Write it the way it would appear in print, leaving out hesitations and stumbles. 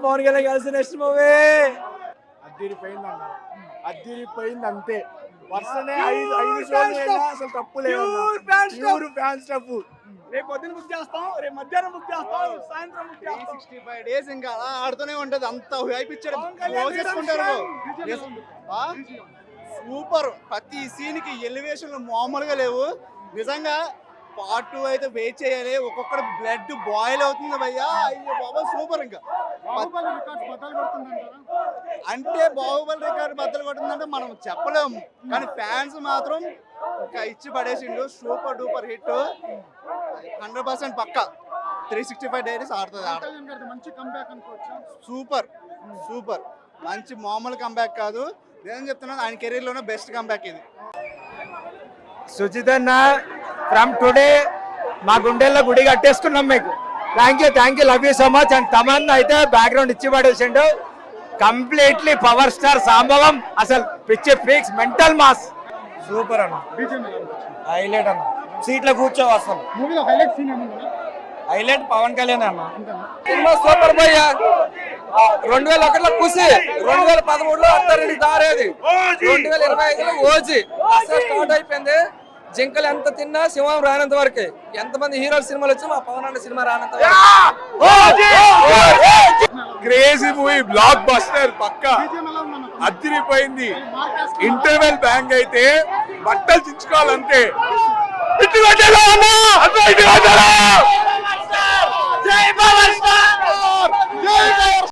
పవన్ కళ్యాణ్ కలిసి next movie అద్దిరిపోయిందన్న, అద్దిరిపోయింది అంతే. వరుసనే ఐదు షోలు అసలు తప్పు లేదు. Fans stuff. రేపు పొద్దున బుక్ చేస్తాం, రేపు మధ్యాహ్నం బుక్ చేస్తాం, సాయంత్రం బుక్ చేస్తాం. 365 days ఇంకా అలా ఆడుతూనే ఉంటది. అంత హైప్ ఇచ్చాడు, చేసుకుంటారు. సూపర్. ప్రతి సీన్ కి ఎలివేషన్ మామూలుగా లేవు. నిజంగా పార్ట్ 2 అయితే వెయిట్ చేయాలి. ఒక్కొక్కటి బ్లడ్ బాయిల్ అవుతుంది భయ్యా. అయ్యో బాబా సూపర్. ఇంకా అంటే బాహుబలి రికార్డు బద్దలు కొట్టిందంటే మనం చెప్పలేము, కానీ ఫ్యాన్స్ మాత్రం ఇంకా ఇచ్చి పడేసిండు. సూపర్ డూపర్ హిట్ 100% పక్కా. 365 days ఆడుతుంది. Super super. మంచి మామూలు కంబ్యాక్ కాదు. నేను చెప్తున్నాను, ఆయన కెరీర్ లోనే బెస్ట్ కంబ్యాక్ ఇది. సుజిత్ అన్న, ఫ్రమ్ టుడే మా గుండెల్లో గుడి కట్టేసుకున్నాం మీకు. Thank you, love you so much. And Thaman అయితే బ్యాక్గ్రౌండ్ ఇచ్చి పడేసిండు. కంప్లీట్లీ పవర్ స్టార్ సంభవం. అసలు పిచ్చి ఫిక్స్, మెంటల్ మాస్. సూపర్ అన్న, హైలైట్ అన్న. సీట్లో కూర్చోవు అసలు. హైలైట్ పవన్ కళ్యాణ్ అన్న. సినిమా సూపర్ భయ్య. 2001లో కుసి, 2013లో అత్తారింటి దారేది, 2025లో ఓజీ. అసలు స్టార్ట్ అయిపోయింది. జింకలు ఎంత తిన్నా సింహం రానంత వరకే. ఎంతమంది హీరోల సినిమాలు వచ్చి మా పవన్ అన్న సినిమా రానంత క్రేజీ మూవీ, బ్లాక్ బస్టర్ పక్కా. అదిరిపోయింది. ఇంటర్వెల్ బ్యాంగ్ అయితే బట్టలు చించుకోవాలంతే.